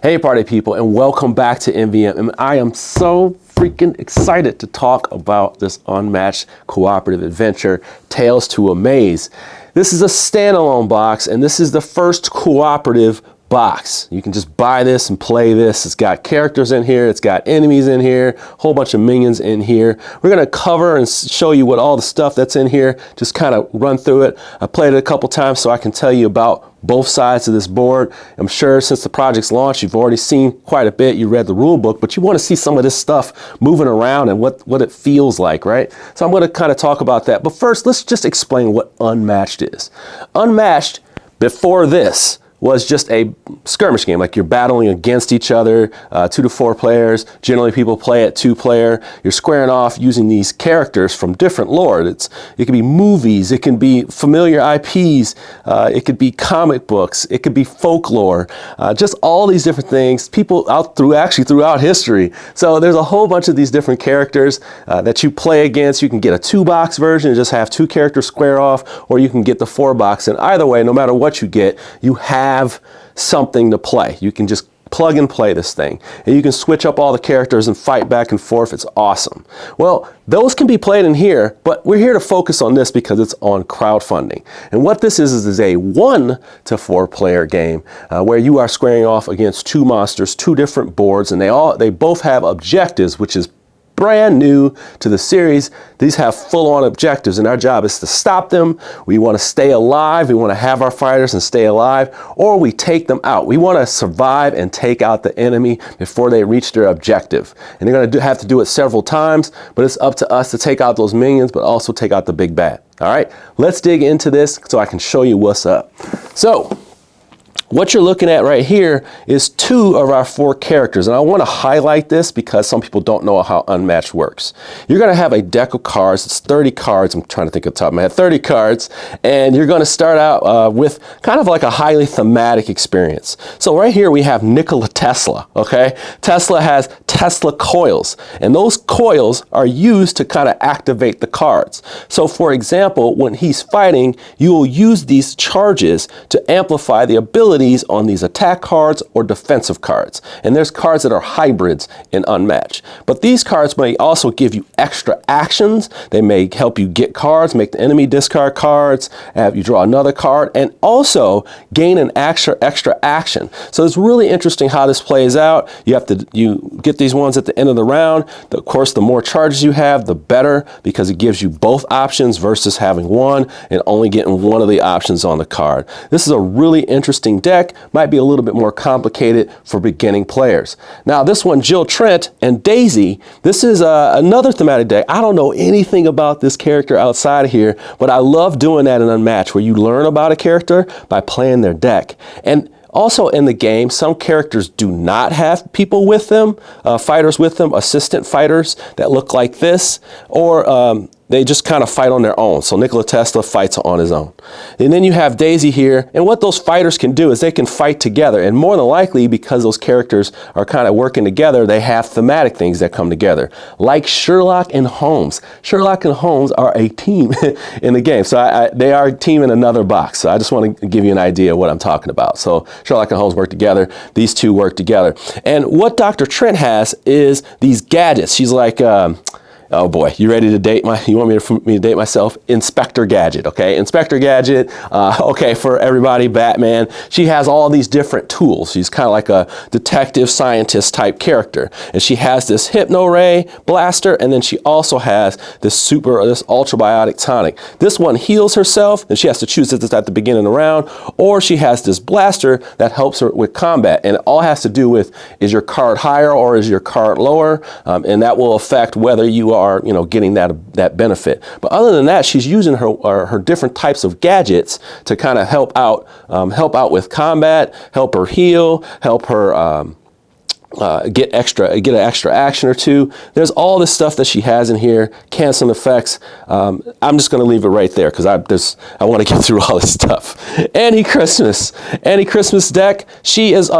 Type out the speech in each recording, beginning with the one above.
Hey party people, and welcome back to MVM. And I am so freaking excited to talk about this Unmatched cooperative adventure, Tales to Amaze. This is a standalone box, and this is the first cooperative box. You can just buy this and play this. It's got characters in here, it's got enemies in here, a whole bunch of minions in here. We're gonna cover and show you what all the stuff that's in here, just kind of run through it. I played it a couple times so I can tell you about both sides of this board. I'm sure since the project's launch, you've already seen quite a bit. You read the rule book, but you want to see some of this stuff moving around and what it feels like, right? So I'm going to kind of talk about that. But first, let's just explain what Unmatched is. Unmatched, before this, was just a skirmish game, like you're battling against each other, 2 to 4 players. Generally people play at 2-player. You're squaring off using these characters from different lore. It can be movies, it can be familiar IPs, it could be comic books, it could be folklore, just all these different things, people throughout history. So there's a whole bunch of these different characters that you play against. You can get a 2-box version and just have 2 characters square off, or you can get the 4-box, and either way, no matter what you get, you have something to play. You can just plug and play this thing, and you can switch up all the characters and fight back and forth. It's awesome. Well, those can be played in here, but we're here to focus on this because it's on crowdfunding. And what this is a 1 to 4 player game where you are squaring off against 2 monsters, 2 different boards, and they both have objectives, which is brand new to the series. These have full-on objectives, and our job is to stop them. We want to stay alive. We want to have our fighters and stay alive, or we take them out. We want to survive and take out the enemy before they reach their objective. And they're going to have to do it several times, but it's up to us to take out those minions, but also take out the big bad. All right, let's dig into this so I can show you what's up. So, what you're looking at right here is 2 of our 4 characters, and I want to highlight this because some people don't know how Unmatched works. You're going to have a deck of cards. It's 30 cards. I'm trying to think of the top of my head. 30 cards, and you're going to start out with kind of like a highly thematic experience. So right here we have Nikola Tesla. Okay, Tesla has Tesla coils, and those coils are used to kind of activate the cards. So for example, when he's fighting, you will use these charges to amplify the ability on these attack cards or defensive cards. And there's cards that are hybrids in Unmatched. But these cards may also give you extra actions. They may help you get cards, make the enemy discard cards, have you draw another card, and also gain an extra action. So it's really interesting how this plays out. You get these ones at the end of the round. Of course, the more charges you have, the better, because it gives you both options versus having one and only getting one of the options on the card. This is a really interesting deck. Might be a little bit more complicated for beginning players. Now this one, Jill Trent and Daisy, this is another thematic deck. I don't know anything about this character outside of here, but I love doing that in Unmatched, where you learn about a character by playing their deck. And also in the game, some characters do not have people with them, fighters with them, assistant fighters that look like this, or they just kind of fight on their own. So Nikola Tesla fights on his own. And then you have Daisy here, and what those fighters can do is they can fight together, and more than likely, because those characters are kind of working together, they have thematic things that come together, like Sherlock and Holmes. Sherlock and Holmes are a team in the game, so they are a team in another box. So I just want to give you an idea of what I'm talking about. So Sherlock and Holmes work together, these 2 work together. And what Dr. Trent has is these gadgets. She's like, oh boy, you ready to date you want me to date myself? Inspector Gadget, okay? Inspector Gadget, okay, for everybody, Batman. She has all these different tools. She's kind of like a detective scientist type character. And she has this Hypno Ray blaster, and then she also has this ultrabiotic tonic. This one heals herself, and she has to choose this at the beginning of the round, or she has this blaster that helps her with combat. And it all has to do with, is your card higher or is your card lower? And that will affect whether you are getting that benefit. But other than that, she's using her different types of gadgets to kind of help out with combat, help her heal, help her get an extra action or 2. There's all this stuff that she has in here, canceling effects. I'm just going to leave it right there because I want to get through all this stuff. Annie Christmas deck. She is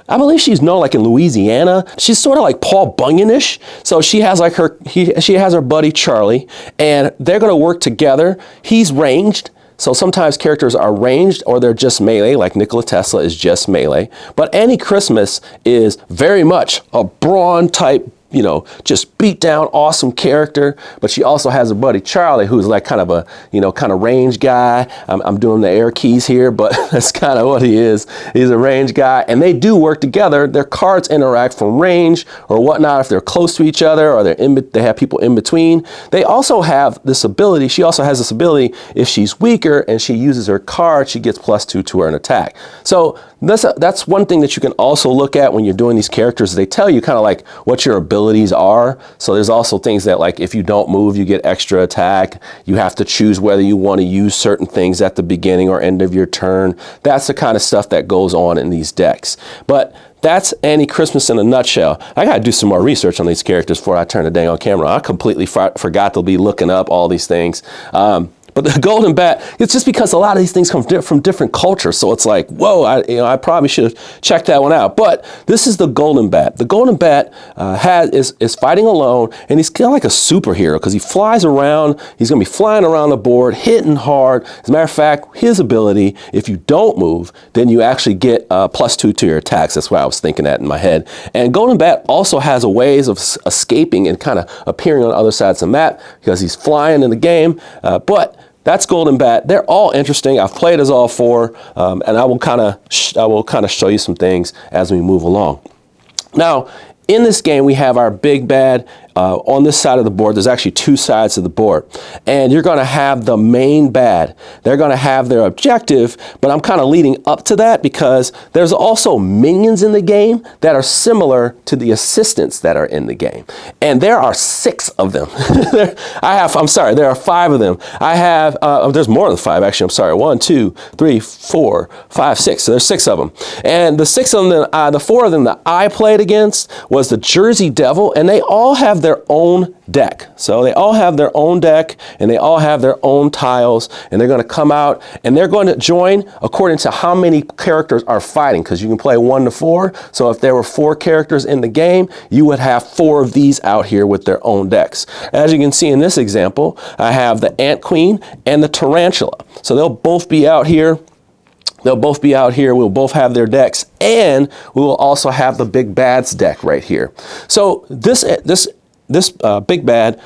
I believe she's known like in Louisiana. She's sort of like Paul Bunyan-ish. So she has like she has her buddy Charlie, and they're going to work together. He's ranged. So sometimes characters are ranged or they're just melee, like Nikola Tesla is just melee. But Annie Christmas is very much a brawn type, you know, just beat down, awesome character. But she also has a buddy, Charlie, who's like kind of a, you know, kind of range guy. I'm doing the air keys here, but that's kind of what he is. He's a range guy, and they do work together. Their cards interact from range or whatnot if they're close to each other or they have people in between. They also have this ability. She also has this ability if she's weaker and she uses her card, she gets +2 to her attack. So that's one thing that you can also look at when you're doing these characters. They tell you kind of like what your abilities are. So there's also things that, like, if you don't move, you get extra attack. You have to choose whether you want to use certain things at the beginning or end of your turn. That's the kind of stuff that goes on in these decks. But that's Annie Christmas in a nutshell. I got to do some more research on these characters before I turn the dang on camera. I completely forgot to be looking up all these things. But the golden bat, it's just because a lot of these things come from different cultures. So it's like, whoa, I probably should have checked that one out. But this is the golden bat. The golden bat is fighting alone, and he's kind of like a superhero because he flies around. He's going to be flying around the board, hitting hard. As a matter of fact, his ability, if you don't move, then you actually get +2 to your attacks. That's what I was thinking at in my head. And golden bat also has a ways of escaping and kind of appearing on other sides of the map because he's flying in the game. But that's Golden Bat. They're all interesting. I've played as all four, and I will kind of show you some things as we move along. Now, in this game, we have our big bad. On this side of the board, there's actually two sides of the board. And you're going to have the main bad. They're going to have their objective, but I'm kind of leading up to that because there's also minions in the game that are similar to the assistants that are in the game. And there are 6 of them. There are 5 of them. I have, there's more than 5 actually, I'm sorry. 1, 2, 3, 4, 5, 6. So there's 6 of them. And the 6 of them, the 4 of them that I played against was the Jersey Devil, and they all have their own deck. So they all have their own deck and they all have their own tiles, and they're going to come out and they're going to join according to how many characters are fighting, because you can play 1 to 4. So if there were 4 characters in the game, you would have 4 of these out here with their own decks. As you can see in this example, I have the Ant Queen and the Tarantula. So they'll both be out here. They'll both be out here. We'll both have their decks, and we will also have the Big Bad's deck right here. So this Big Bad,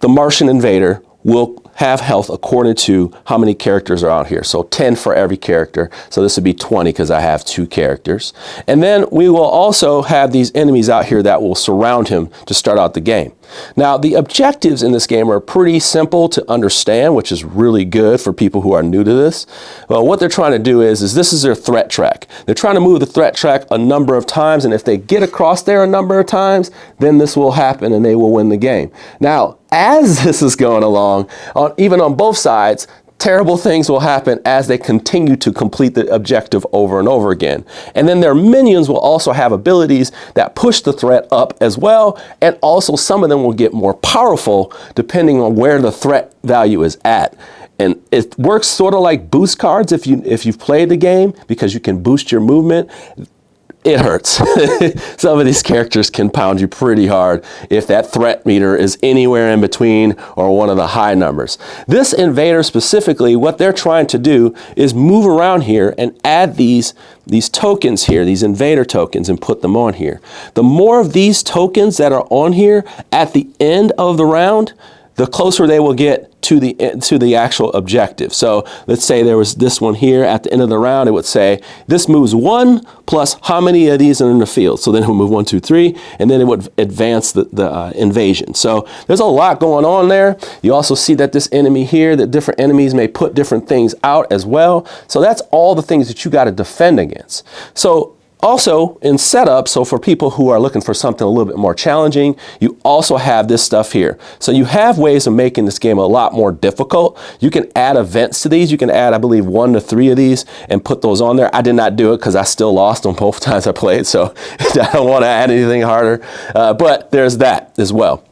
the Martian Invader, will have health according to how many characters are out here. So 10 for every character. So this would be 20 because I have 2 characters. And then we will also have these enemies out here that will surround him to start out the game. Now, the objectives in this game are pretty simple to understand, which is really good for people who are new to this. Well, what they're trying to do is this is their threat track. They're trying to move the threat track a number of times, and if they get across there a number of times, then this will happen and they will win the game. Now, as this is going along, even on both sides, terrible things will happen as they continue to complete the objective over and over again. And then their minions will also have abilities that push the threat up as well, and also some of them will get more powerful depending on where the threat value is at. And it works sort of like boost cards if you've played the game, because you can boost your movement. It hurts. Some of these characters can pound you pretty hard if that threat meter is anywhere in between or one of the high numbers. This invader specifically, what they're trying to do is move around here and add these tokens here, these invader tokens, and put them on here. The more of these tokens that are on here at the end of the round, the closer they will get to the actual objective. So let's say there was this one here at the end of the round. It would say this moves 1 plus how many of these are in the field. So then it would move 1, 2, 3, and then it would advance the invasion. So there's a lot going on there. You also see that this enemy here, that different enemies may put different things out as well. So that's all the things that you got to defend against. So also in setup, so for people who are looking for something a little bit more challenging, you also have this stuff here. So you have ways of making this game a lot more difficult. You can add events to these. You can add, I believe, 1 to 3 of these and put those on there. I did not do it because I still lost on both times I played, so I don't want to add anything harder. But there's that as well.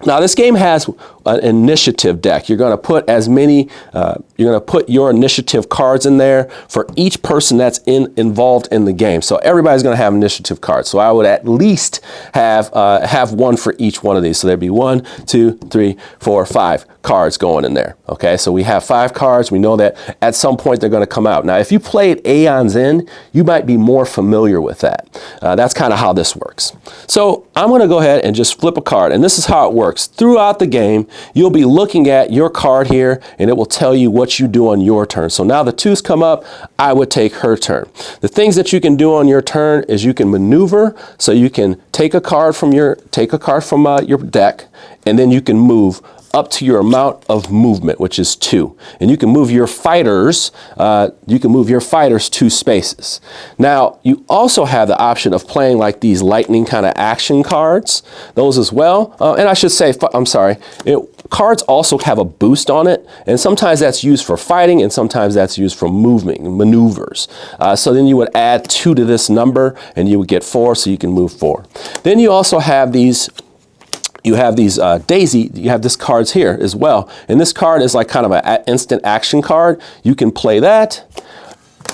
Now, this game has an initiative deck. You're going to put as many, you're going to put your initiative cards in there for each person that's involved in the game. So everybody's going to have initiative cards. So I would at least have one for each one of these. So there'd be 1, 2, 3, 4, 5 cards going in there. Okay, so we have 5 cards. We know that at some point they're going to come out. Now, if you played Aeon's End, you might be more familiar with that. That's kind of how this works. So I'm going to go ahead and just flip a card, and this is how it works. Throughout the game, you'll be looking at your card here, and it will tell you what you do on your turn. So now the 2's come up, I would take her turn. The things that you can do on your turn is you can maneuver, so you can take a card from your deck, and then you can move up to your amount of movement, which is 2. And you can move your fighters, 2 spaces. Now, you also have the option of playing like these lightning kind of action cards, those as well. And I should say, I'm sorry, cards also have a boost on it, and sometimes that's used for fighting, and sometimes that's used for moving, maneuvers. So then you would add 2 to this number, and you would get 4, so you can move 4. Then you also have these Daisy, you have this cards here as well. And this card is like kind of an instant action card. You can play that.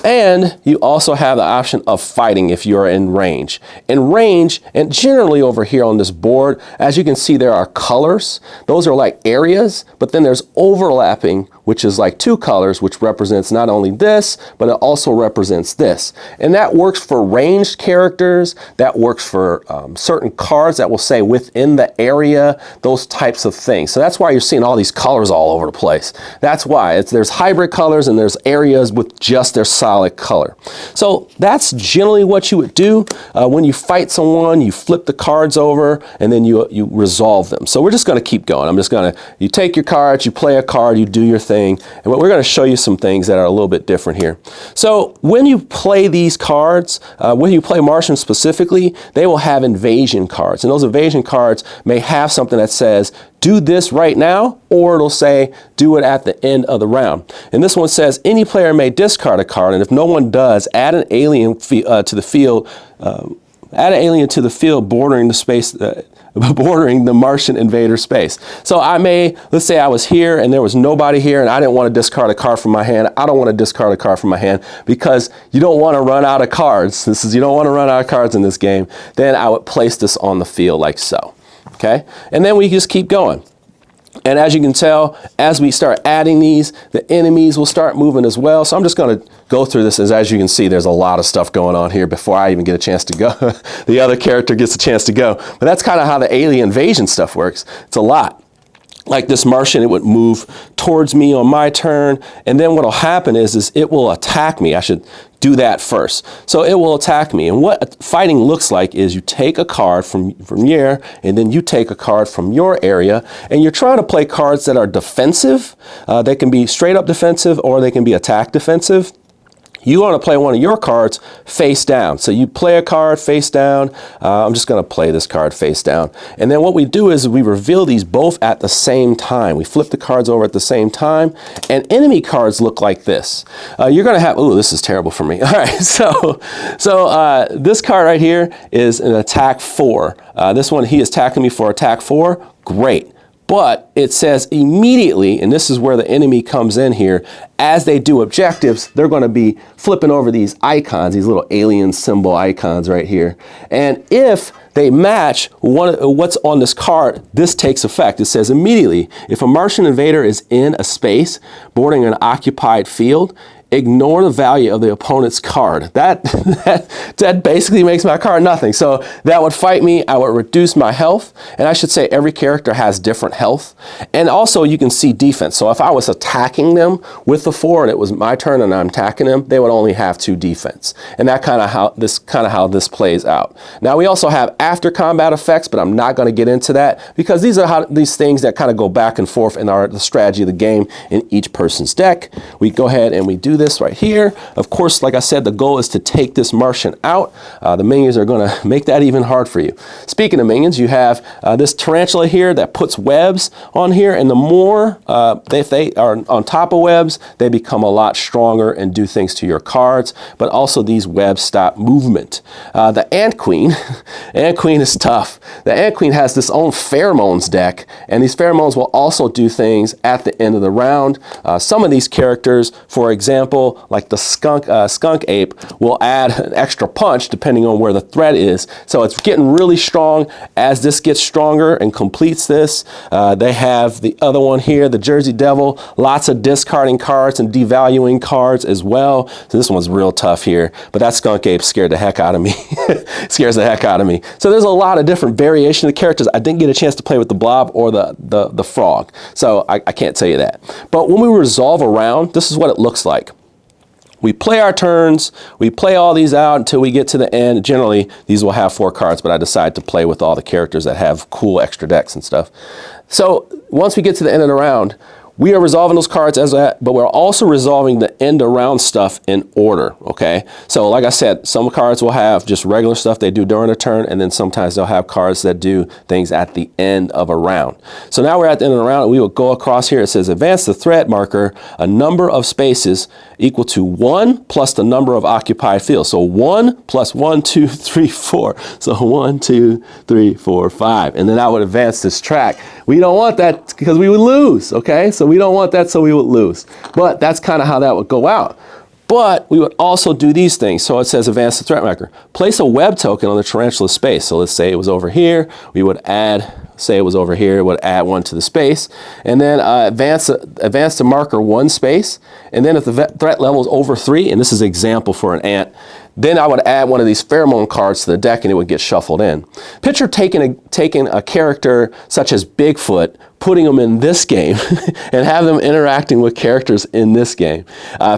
And you also have the option of fighting if you're in range. In range, and generally over here on this board, as you can see, there are colors. Those are like areas, but then there's overlapping, which is like 2 colors, which represents not only this, but it also represents this. And that works for ranged characters. That works for certain cards that will say within the area, those types of things. So that's why you're seeing all these colors all over the place. That's why there's hybrid colors and there's areas with just their solid color. So that's generally what you would do when you fight someone. You flip the cards over and then you resolve them. So we're just going to keep going. You take your cards, you play a card, you do your thing, and we're going to show you some things that are a little bit different here. So when you play these cards, when you play Martian specifically, they will have invasion cards, and those invasion cards may have something that says do this right now, or it'll say do it at the end of the round. And this one says any player may discard a card, and if no one does, add an alien to the field. Add an alien to the field bordering the space, bordering the Martian invader space. So let's say I was here and there was nobody here and I didn't want to discard a card from my hand. I don't want to discard a card from my hand because you don't want to run out of cards. You don't want to run out of cards in this game. Then I would place this on the field like so. Okay? And then we just keep going. And as you can tell, as we start adding these, the enemies will start moving as well. So I'm just going to go through this. As you can see, there's a lot of stuff going on here before I even get a chance to go. The other character gets a chance to go. But that's kind of how the alien invasion stuff works. It's a lot. Like this Martian, it would move towards me on my turn, and then what'll happen is it will attack me. I should do that first. So it will attack me, and what fighting looks like is you take a card from here, and then you take a card from your area, and you're trying to play cards that are defensive. They can be straight up defensive, or they can be attack defensive. You want to play one of your cards face down. So you play a card face down. I'm just going to play this card face down. And then what we do is we reveal these both at the same time. We flip the cards over at the same time. And enemy cards look like this. You're going to have, ooh, this is terrible for me. All right, so this card right here is an attack 4. This one, he is attacking me for attack 4. Great. But it says immediately, and this is where the enemy comes in here, as they do objectives, they're going to be flipping over these icons, these little alien symbol icons right here. And if they match what's on this card, this takes effect. It says immediately, if a Martian invader is in a space bordering an occupied field, ignore the value of the opponent's card. That basically makes my card nothing. So that would fight me. I would reduce my health. And I should say every character has different health. And also you can see defense. So if I was attacking them with the 4 and it was my turn and I'm attacking them, they would only have 2 defense. And that kind of how this plays out. Now we also have after combat effects, but I'm not going to get into that because these are these things that kind of go back and forth in the strategy of the game in each person's deck. We go ahead and we do do this right here. Of course, like I said, the goal is to take this Martian out. The minions are going to make that even hard for you. Speaking of minions, you have this tarantula here that puts webs on here, and the more if they are on top of webs, they become a lot stronger and do things to your cards, but also these webs stop movement. The Ant Queen, Ant Queen is tough. The Ant Queen has this own pheromones deck, and these pheromones will also do things at the end of the round. Some of these characters, for example, like the skunk ape, will add an extra punch depending on where the threat is. So it's getting really strong. As this gets stronger and completes this, they have the other one here, the Jersey Devil, lots of discarding cards and devaluing cards as well. So this one's real tough here, but that skunk ape scared the heck out of me. Scares the heck out of me. So there's a lot of different variation of characters. I didn't get a chance to play with the blob or the frog, so I can't tell you that. But when we resolve a round, this is what it looks like. We play our turns, we play all these out until we get to the end. Generally, these will have 4 cards, but I decide to play with all the characters that have cool extra decks and stuff. So once we get to the end of the round, we are resolving those cards as that, but we're also resolving the end of round stuff in order, okay? So like I said, some cards will have just regular stuff they do during a turn, and then sometimes they'll have cards that do things at the end of a round. So now we're at the end of the round, and we will go across here. It says advance the threat marker a number of spaces equal to 1 plus the number of occupied fields. So 1 plus 1, 2, 3, 4. So 1, 2, 3, 4, 5. And then I would advance this track. We don't want that because we would lose, okay? So we don't want that, so we would lose. But that's kind of how that would go out. But we would also do these things. So it says advance the threat marker. Place a web token on the tarantula space. So let's say it was over here. We would add, say it was over here, would add 1 to the space. And then advance the marker 1 space. And then if the threat level is over 3, and this is an example for an ant, then I would add one of these pheromone cards to the deck and it would get shuffled in. Picture taking a character such as Bigfoot, putting them in this game and have them interacting with characters in this game.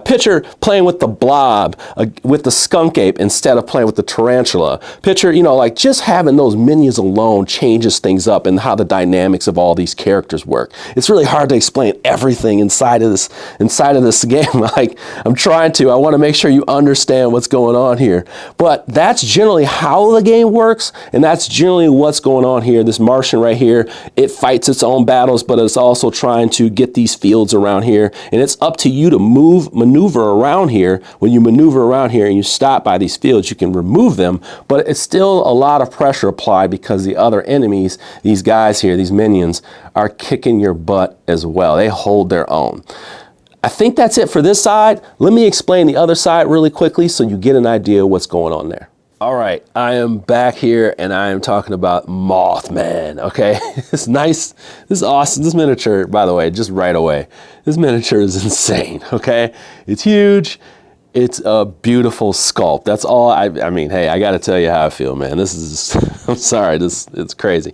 Picture playing with the blob, with the skunk ape instead of playing with the tarantula. Picture, you know, like just having those minions alone changes things up and how the dynamics of all these characters work. It's really hard to explain everything inside of this game. Like I'm trying to, I want to make sure you understand what's going on here. But that's generally how the game works, and that's generally what's going on here. This Martian right here, it fights its own battles, but it's also trying to get these fields around here, and it's up to you to maneuver around here. When you maneuver around here and you stop by these fields, you can remove them, but it's still a lot of pressure applied because the other enemies, these guys here, these minions, are kicking your butt as well. They hold their own. I think that's it for this side. Let me explain the other side really quickly so you get an idea of what's going on there. All right, I am back here and I am talking about Moth Man, okay? It's nice, this is awesome. This miniature, by the way, just right away, this miniature is insane, okay? It's huge. It's a beautiful sculpt. That's all. I mean, hey, I got to tell you how I feel, man. This is, I'm sorry, it's crazy.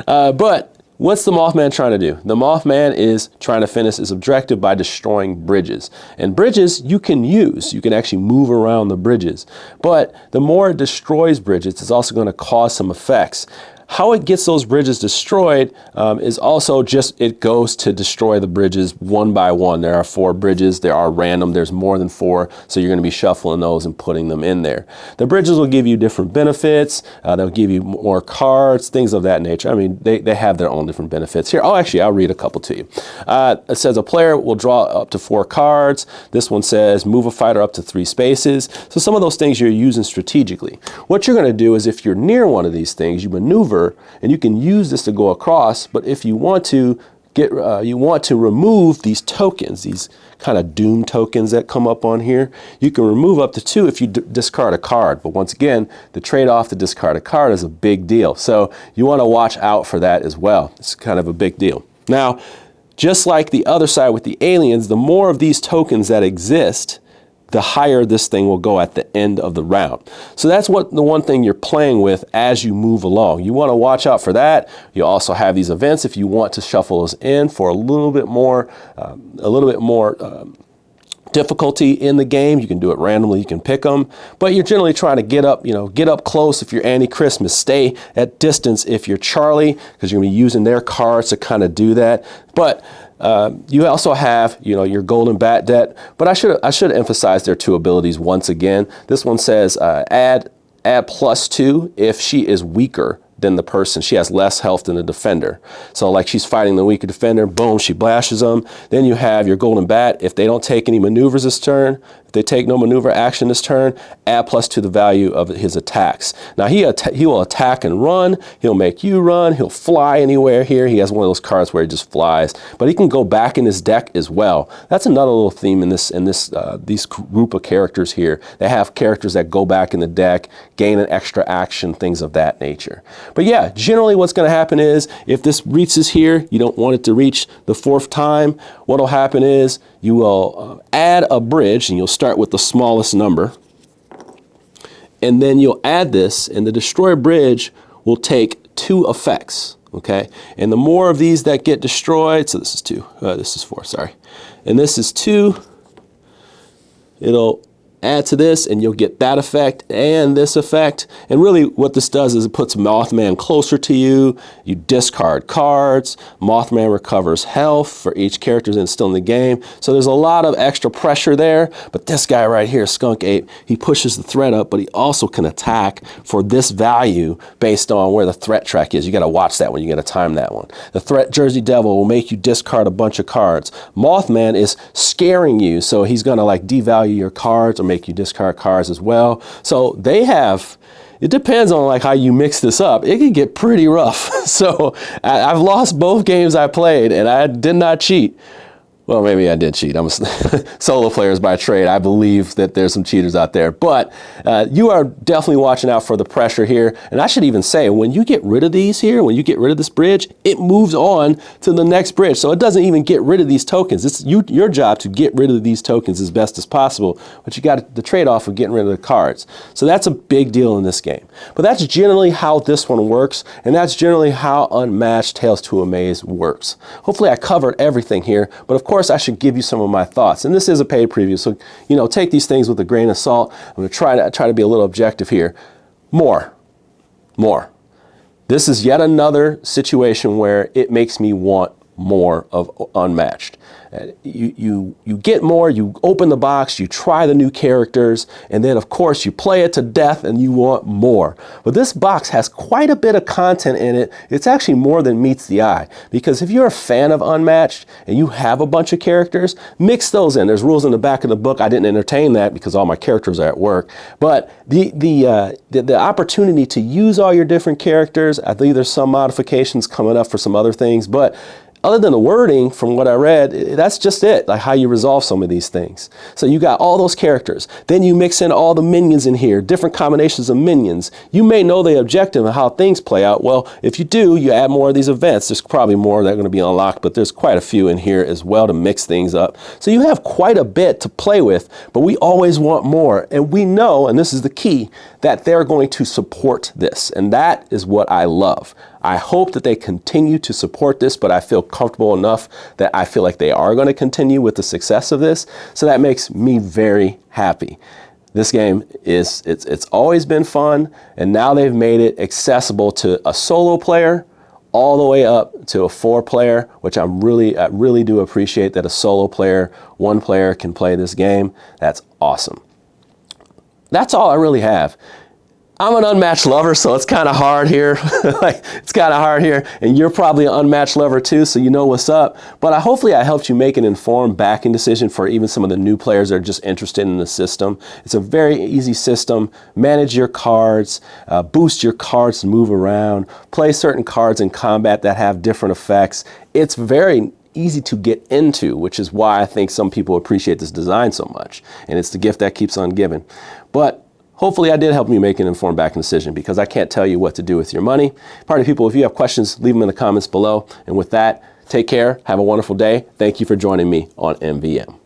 But what's the Mothman trying to do? The Mothman is trying to finish his objective by destroying bridges. And bridges you can use. You can actually move around the bridges. But the more it destroys bridges, it's also going to cause some effects. How it gets those bridges destroyed is also just, it goes to destroy the bridges one by one. There are 4 bridges, there are random, there's more than 4, so you're gonna be shuffling those and putting them in there. The bridges will give you different benefits, they'll give you more cards, things of that nature. I mean, they have their own different benefits. Here, actually, I'll read a couple to you. It says a player will draw up to 4 cards. This one says move a fighter up to 3 spaces. So some of those things you're using strategically. What you're gonna do is if you're near one of these things, you maneuver, and you can use this to go across, but if you want to remove these tokens, these kind of doom tokens that come up on here, you can remove up to 2 if you discard a card. But once again, the trade-off to discard a card is a big deal. So you want to watch out for that as well. It's kind of a big deal. Now, just like the other side with the aliens, the more of these tokens that exist, the higher this thing will go at the end of the round. So that's what the one thing you're playing with as you move along. You want to watch out for that. You also have these events if you want to shuffle those in for a little bit more difficulty in the game. You can do it randomly, you can pick them, but you're generally trying to get up, get up close if you're Anti-Christmas, stay at distance if you're Charlie, because you're gonna be using their cards to kind of do that. But You also have, your golden bat debt, but I should emphasize their two abilities once again. This one says add +2 if she is weaker than the person. She has less health than the defender. So like she's fighting the weaker defender, boom, she blashes them. Then you have your golden bat. If they don't take any maneuvers this turn, if they take no maneuver action this turn, add +2 the value of his attacks. Now he will attack and run. He'll make you run. He'll fly anywhere here. He has one of those cards where he just flies, but he can go back in his deck as well. That's another little theme in these group of characters here. They have characters that go back in the deck, gain an extra action, things of that nature. But yeah, generally what's going to happen is if this reaches here, you don't want it to reach the 4th time. What'll happen is you will add a bridge, and you'll start with the smallest number. And then you'll add this, and the destroy bridge will take 2 effects. Okay, and the more of these that get destroyed, so this is 2, this is 4, sorry, and this is 2, it'll add to this and you'll get that effect and this effect. And really what this does is it puts Moth Man closer to you. You discard cards. Moth Man recovers health for each character that's still in the game. So there's a lot of extra pressure there. But this guy right here, Skunk Ape, he pushes the threat up, but he also can attack for this value based on where the threat track is. You got to watch that one. You got to time that one. The threat Jersey Devil will make you discard a bunch of cards. Moth Man is scaring you, so he's going to like devalue your cards or make you discard cards as well. So they have, it depends on like how you mix this up. It can get pretty rough. So I've lost both games I played and I did not cheat. Well, maybe I did cheat. I'm a solo players by trade. I believe that there's some cheaters out there, but you are definitely watching out for the pressure here. And I should even say, when you get rid of these here, when you get rid of this bridge, it moves on to the next bridge. So it doesn't even get rid of these tokens. It's your job to get rid of these tokens as best as possible, but you got the trade-off of getting rid of the cards. So that's a big deal in this game. But that's generally how this one works, and that's generally how Unmatched Tales to Amaze works. Hopefully I covered everything here, but of course I should give you some of my thoughts. And this is a paid preview, so take these things with a grain of salt. I'm going to try to be a little objective here. More. This is yet another situation where it makes me want more of Unmatched. You get more, you open the box, you try the new characters, and then of course you play it to death and you want more. But this box has quite a bit of content in it. It's actually more than meets the eye, because if you're a fan of Unmatched and you have a bunch of characters, mix those in. There's rules in the back of the book. I didn't entertain that because all my characters are at work. But the opportunity to use all your different characters, I think there's some modifications coming up for some other things, but other than the wording, from what I read, that's just it, like how you resolve some of these things. So you got all those characters. Then you mix in all the minions in here, different combinations of minions. You may know the objective and how things play out. Well, if you do, you add more of these events. There's probably more that are going to be unlocked, but there's quite a few in here as well to mix things up. So you have quite a bit to play with, but we always want more. And we know, and this is the key, that they're going to support this. And that is what I love. I hope that they continue to support this, but I feel comfortable enough that I feel like they are going to continue with the success of this. So that makes me very happy. This game it's always been fun, and now they've made it accessible to a solo player all the way up to a 4-player, which I really do appreciate that a solo player, 1 player can play this game. That's awesome. That's all I really have. I'm an Unmatched lover, so it's kind of hard here. It's kind of hard here, and you're probably an Unmatched lover too, so you know what's up. But hopefully I helped you make an informed backing decision for even some of the new players that are just interested in the system. It's a very easy system. Manage your cards, boost your cards to move around, play certain cards in combat that have different effects. It's very easy to get into, which is why I think some people appreciate this design so much. And it's the gift that keeps on giving. But hopefully I did help you make an informed backing decision, because I can't tell you what to do with your money. Party people, if you have questions, leave them in the comments below. And with that, take care. Have a wonderful day. Thank you for joining me on MVM.